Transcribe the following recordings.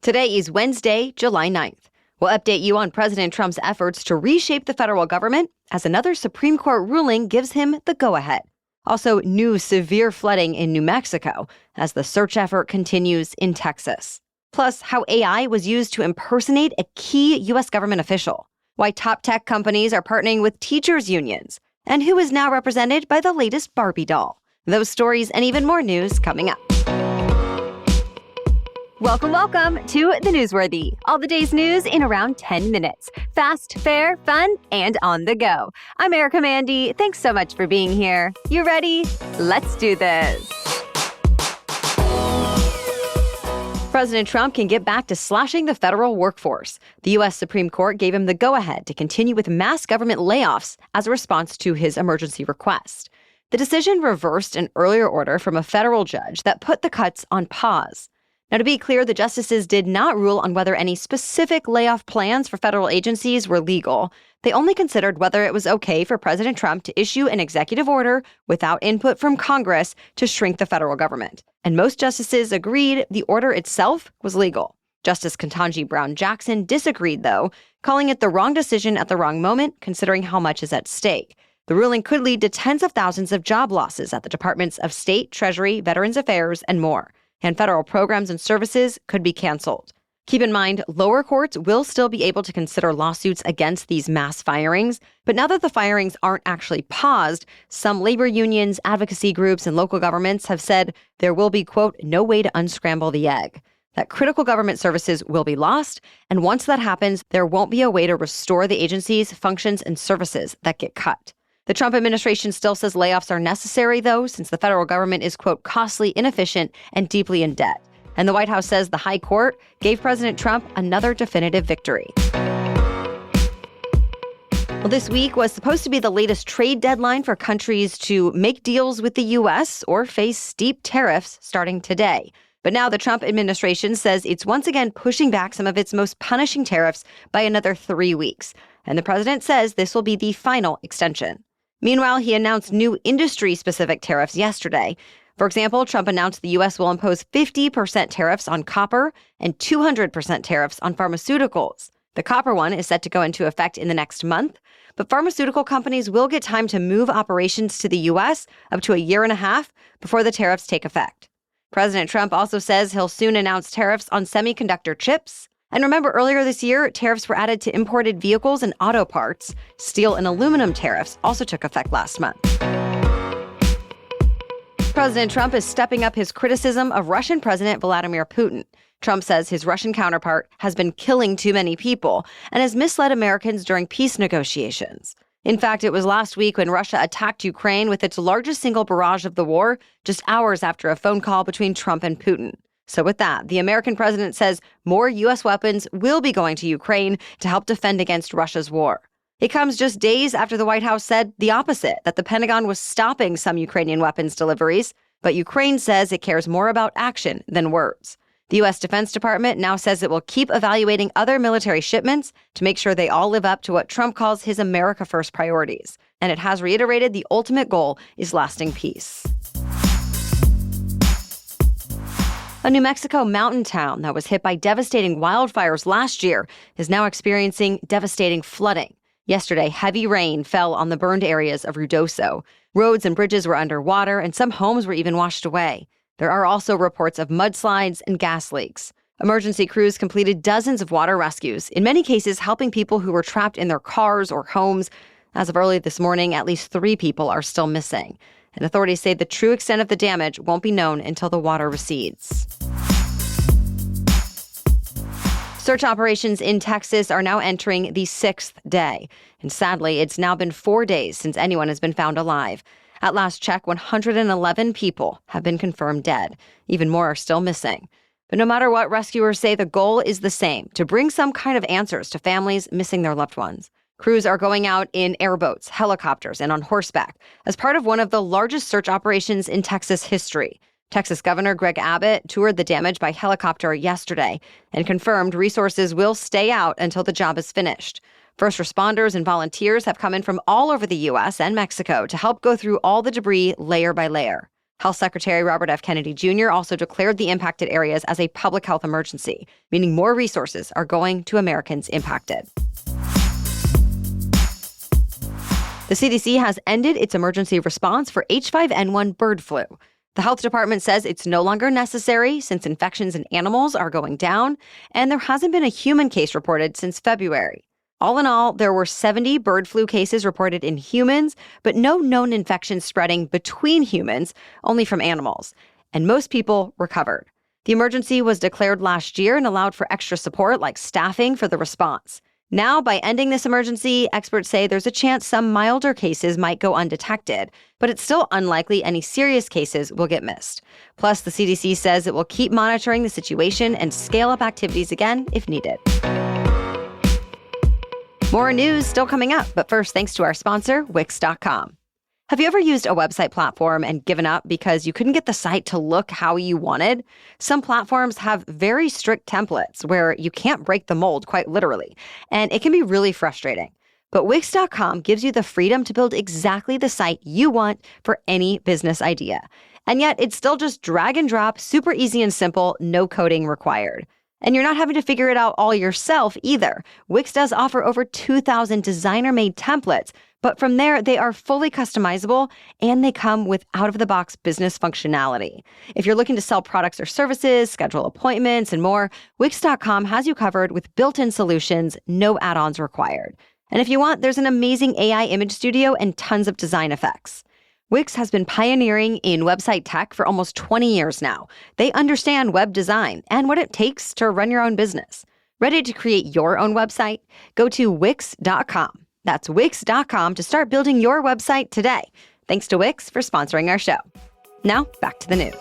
Today is Wednesday, July 9th. We'll update you on President Trump's efforts to reshape the federal government as another Supreme Court ruling gives him the go-ahead. Also, new severe flooding in New Mexico as the search effort continues in Texas. Plus, how AI was used to impersonate a key U.S. government official. Why top tech companies are partnering with teachers' unions. And who is now represented by the latest Barbie doll. Those stories and even more news coming up. Welcome to The Newsworthy. All the day's news in around 10 minutes. Fast, fair, fun, and on the go. I'm Erica Mandy. Thanks so much for being here. You ready? Let's do this. President Trump can get back to slashing the federal workforce. The U.S. Supreme Court gave him the go-ahead to continue with mass government layoffs as a response to his emergency request. The decision reversed an earlier order from a federal judge that put the cuts on pause. Now, to be clear, the justices did not rule on whether any specific layoff plans for federal agencies were legal. They only considered whether it was okay for President Trump to issue an executive order without input from Congress to shrink the federal government. And most justices agreed the order itself was legal. Justice Ketanji Brown Jackson disagreed, though, calling it the wrong decision at the wrong moment, considering how much is at stake. The ruling could lead to tens of thousands of job losses at the Departments of State, Treasury, Veterans Affairs, and more. And federal programs and services could be canceled. Keep in mind, lower courts will still be able to consider lawsuits against these mass firings, but now that the firings aren't actually paused, some labor unions, advocacy groups, and local governments have said there will be, quote, no way to unscramble the egg. That critical government services will be lost, and once that happens, there won't be a way to restore the agencies, functions, and services that get cut. The Trump administration still says layoffs are necessary, though, since the federal government is, quote, costly, inefficient, and deeply in debt. And the White House says the High Court gave President Trump another definitive victory. Well, this week was supposed to be the latest trade deadline for countries to make deals with the U.S. or face steep tariffs starting today. But now the Trump administration says it's once again pushing back some of its most punishing tariffs by another 3 weeks. And the president says this will be the final extension. Meanwhile, he announced new industry-specific tariffs yesterday. For example, Trump announced the U.S. will impose 50% tariffs on copper and 200% tariffs on pharmaceuticals. The copper one is set to go into effect in the next month, but pharmaceutical companies will get time to move operations to the U.S. up to a year and a half before the tariffs take effect. President Trump also says he'll soon announce tariffs on semiconductor chips. And remember, earlier this year, tariffs were added to imported vehicles and auto parts. Steel and aluminum tariffs also took effect last month. President Trump is stepping up his criticism of Russian President Vladimir Putin. Trump says his Russian counterpart has been killing too many people and has misled Americans during peace negotiations. In fact, it was last week when Russia attacked Ukraine with its largest single barrage of the war, just hours after a phone call between Trump and Putin. So with that, the American president says more U.S. weapons will be going to Ukraine to help defend against Russia's war. It comes just days after the White House said the opposite, that the Pentagon was stopping some Ukrainian weapons deliveries, but Ukraine says it cares more about action than words. The U.S. Defense Department now says it will keep evaluating other military shipments to make sure they all live up to what Trump calls his America First priorities. And it has reiterated the ultimate goal is lasting peace. A New Mexico mountain town that was hit by devastating wildfires last year is now experiencing devastating flooding. Yesterday, heavy rain fell on the burned areas of Ruidoso. Roads and bridges were underwater, and some homes were even washed away. There are also reports of mudslides and gas leaks. Emergency crews completed dozens of water rescues, in many cases helping people who were trapped in their cars or homes. As of early this morning, at least 3 people are still missing. And authorities say the true extent of the damage won't be known until the water recedes. Search operations in Texas are now entering the 6th day. And sadly, it's now been 4 days since anyone has been found alive. At last check, 111 people have been confirmed dead. Even more are still missing. But no matter what, rescuers say the goal is the same, to bring some kind of answers to families missing their loved ones. Crews are going out in airboats, helicopters, and on horseback as part of one of the largest search operations in Texas history. Texas Governor Greg Abbott toured the damage by helicopter yesterday and confirmed resources will stay out until the job is finished. First responders and volunteers have come in from all over the U.S. and Mexico to help go through all the debris layer by layer. Health Secretary Robert F. Kennedy Jr. also declared the impacted areas as a public health emergency, meaning more resources are going to Americans impacted. The CDC has ended its emergency response for H5N1 bird flu. The health department says it's no longer necessary since infections in animals are going down, and there hasn't been a human case reported since February. All in all, there were 70 bird flu cases reported in humans, but no known infections spreading between humans, only from animals. And most people recovered. The emergency was declared last year and allowed for extra support like staffing for the response. Now, by ending this emergency, experts say there's a chance some milder cases might go undetected, but it's still unlikely any serious cases will get missed. Plus, the CDC says it will keep monitoring the situation and scale up activities again if needed. More news still coming up, but first, thanks to our sponsor, Wix.com. Have you ever used a website platform and given up because you couldn't get the site to look how you wanted? Some platforms have very strict templates where you can't break the mold, quite literally, and it can be really frustrating. But Wix.com gives you the freedom to build exactly the site you want for any business idea. And yet, it's still just drag and drop, super easy and simple, no coding required. And you're not having to figure it out all yourself either. Wix does offer over 2,000 designer-made templates, but from there, they are fully customizable and they come with out-of-the-box business functionality. If you're looking to sell products or services, schedule appointments, and more, Wix.com has you covered with built-in solutions, no add-ons required. And if you want, there's an amazing AI image studio and tons of design effects. Wix has been pioneering in website tech for almost 20 years now. They understand web design and what it takes to run your own business. Ready to create your own website? Go to Wix.com. That's Wix.com to start building your website today. Thanks to Wix for sponsoring our show. Now, back to the news.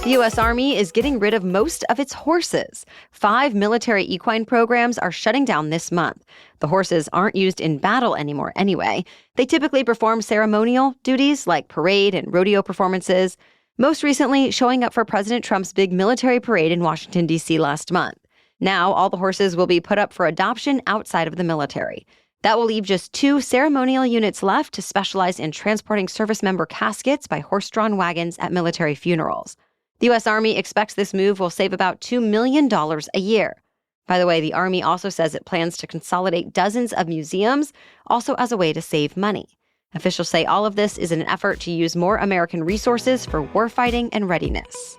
The U.S. Army is getting rid of most of its horses. 5 military equine programs are shutting down this month. The horses aren't used in battle anymore anyway. They typically perform ceremonial duties like parade and rodeo performances, most recently showing up for President Trump's big military parade in Washington, D.C. last month. Now, all the horses will be put up for adoption outside of the military. That will leave just 2 ceremonial units left to specialize in transporting service member caskets by horse-drawn wagons at military funerals. The U.S. Army expects this move will save about $2 million a year. By the way, the Army also says it plans to consolidate dozens of museums, also as a way to save money. Officials say all of this is an effort to use more American resources for warfighting and readiness.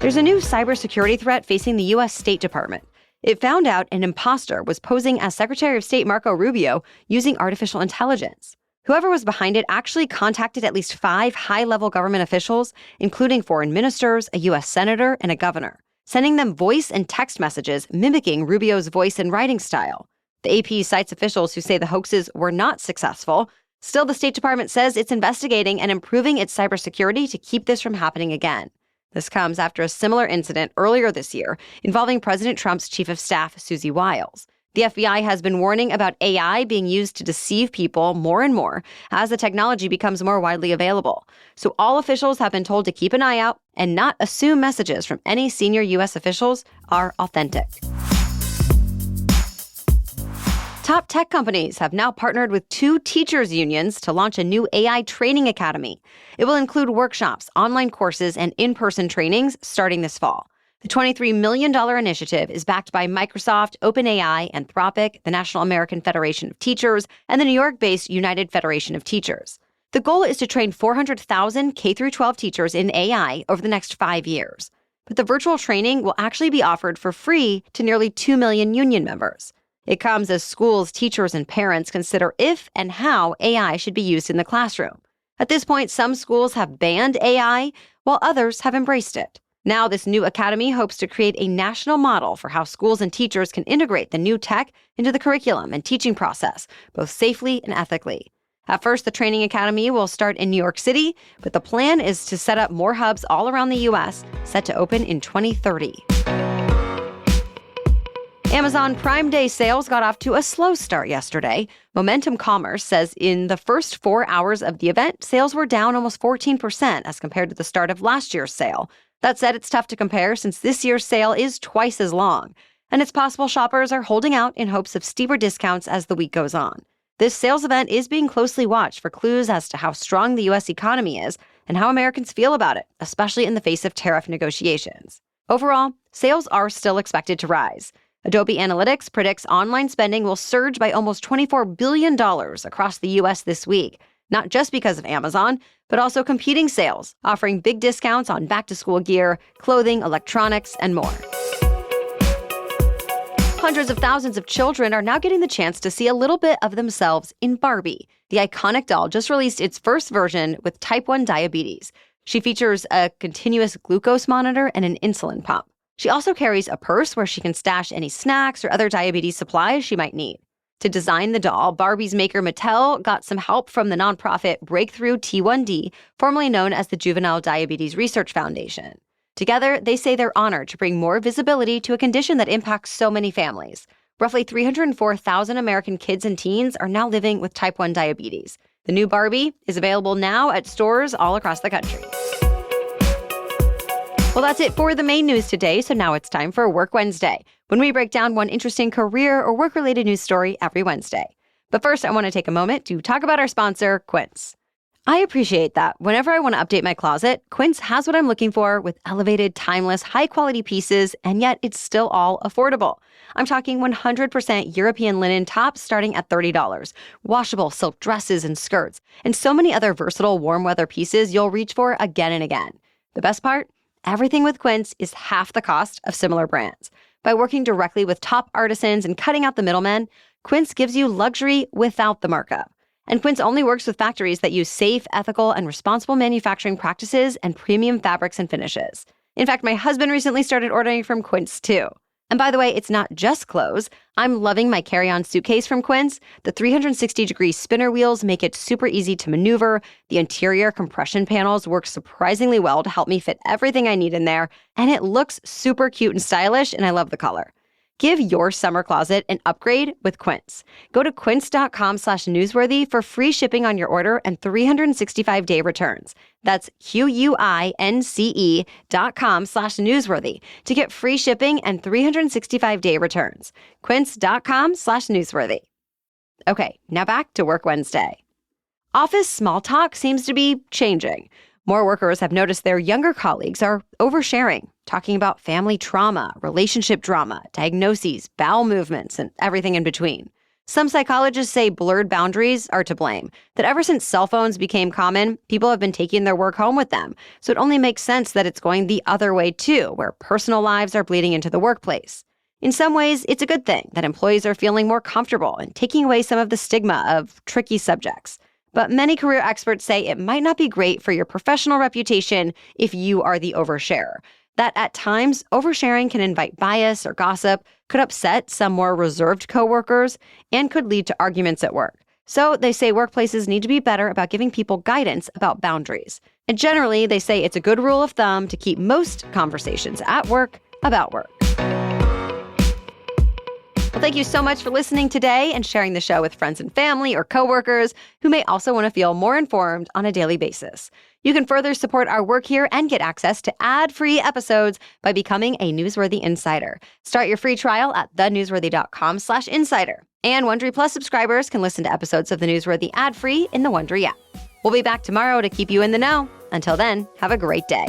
There's a new cybersecurity threat facing the U.S. State Department. It found out an impostor was posing as Secretary of State Marco Rubio using artificial intelligence. Whoever was behind it actually contacted at least 5 high-level government officials, including foreign ministers, a U.S. senator, and a governor, sending them voice and text messages mimicking Rubio's voice and writing style. The AP cites officials who say the hoaxes were not successful. Still, the State Department says it's investigating and improving its cybersecurity to keep this from happening again. This comes after a similar incident earlier this year involving President Trump's chief of staff, Susie Wiles. The FBI has been warning about AI being used to deceive people more and more as the technology becomes more widely available. So all officials have been told to keep an eye out and not assume messages from any senior U.S. officials are authentic. Top tech companies have now partnered with 2 teachers' unions to launch a new AI training academy. It will include workshops, online courses, and in-person trainings starting this fall. The $23 million initiative is backed by Microsoft, OpenAI, Anthropic, the National American Federation of Teachers, and the New York-based United Federation of Teachers. The goal is to train 400,000 K-12 teachers in AI over the next 5 years. But the virtual training will actually be offered for free to nearly 2 million union members. It comes as schools, teachers, and parents consider if and how AI should be used in the classroom. At this point, some schools have banned AI, while others have embraced it. Now, this new academy hopes to create a national model for how schools and teachers can integrate the new tech into the curriculum and teaching process, both safely and ethically. At first, the training academy will start in New York City, but the plan is to set up more hubs all around the U.S., set to open in 2030. Amazon Prime Day sales got off to a slow start yesterday. Momentum Commerce says in the first 4 hours of the event, sales were down almost 14% as compared to the start of last year's sale. That said, it's tough to compare since this year's sale is twice as long, and it's possible shoppers are holding out in hopes of steeper discounts as the week goes on. This sales event is being closely watched for clues as to how strong the U.S. economy is and how Americans feel about it, especially in the face of tariff negotiations. Overall, sales are still expected to rise. Adobe Analytics predicts online spending will surge by almost $24 billion across the U.S. this week, not just because of Amazon, but also competing sales, offering big discounts on back-to-school gear, clothing, electronics, and more. Hundreds of thousands of children are now getting the chance to see a little bit of themselves in Barbie. The iconic doll just released its first version with type 1 diabetes. She features a continuous glucose monitor and an insulin pump. She also carries a purse where she can stash any snacks or other diabetes supplies she might need. To design the doll, Barbie's maker Mattel got some help from the nonprofit Breakthrough T1D, formerly known as the Juvenile Diabetes Research Foundation. Together, they say they're honored to bring more visibility to a condition that impacts so many families. Roughly 304,000 American kids and teens are now living with type 1 diabetes. The new Barbie is available now at stores all across the country. Well, that's it for the main news today, so now it's time for Work Wednesday, when we break down one interesting career or work-related news story every Wednesday. But first, I want to take a moment to talk about our sponsor, Quince. I appreciate that whenever I want to update my closet, Quince has what I'm looking for with elevated, timeless, high-quality pieces, and yet it's still all affordable. I'm talking 100% European linen tops starting at $30, washable silk dresses and skirts, and so many other versatile warm weather pieces you'll reach for again and again. The best part? Everything with Quince is half the cost of similar brands. By working directly with top artisans and cutting out the middlemen, Quince gives you luxury without the markup. And Quince only works with factories that use safe, ethical, and responsible manufacturing practices and premium fabrics and finishes. In fact, my husband recently started ordering from Quince too. And by the way, it's not just clothes. I'm loving my carry-on suitcase from Quince. The 360-degree spinner wheels make it super easy to maneuver. The interior compression panels work surprisingly well to help me fit everything I need in there. And it looks super cute and stylish, and I love the color. Give your summer closet an upgrade with Quince. Go to quince.com/newsworthy for free shipping on your order and 365-day returns. That's QUINCE.com/newsworthy to get free shipping and 365-day returns. Quince.com/newsworthy. Okay, now back to Work Wednesday. Office small talk seems to be changing. More workers have noticed their younger colleagues are oversharing, talking about family trauma, relationship drama, diagnoses, bowel movements, and everything in between. Some psychologists say blurred boundaries are to blame, that ever since cell phones became common, people have been taking their work home with them. So it only makes sense that it's going the other way too, where personal lives are bleeding into the workplace. In some ways, it's a good thing that employees are feeling more comfortable and taking away some of the stigma of tricky subjects. But many career experts say it might not be great for your professional reputation if you are the oversharer. That at times, oversharing can invite bias or gossip, could upset some more reserved coworkers, and could lead to arguments at work. So they say workplaces need to be better about giving people guidance about boundaries. And generally, they say it's a good rule of thumb to keep most conversations at work about work. Well, thank you so much for listening today and sharing the show with friends and family or coworkers who may also want to feel more informed on a daily basis. You can further support our work here and get access to ad-free episodes by becoming a Newsworthy Insider. Start your free trial at thenewsworthy.com/insider. And Wondery Plus subscribers can listen to episodes of The Newsworthy ad-free in the Wondery app. We'll be back tomorrow to keep you in the know. Until then, have a great day.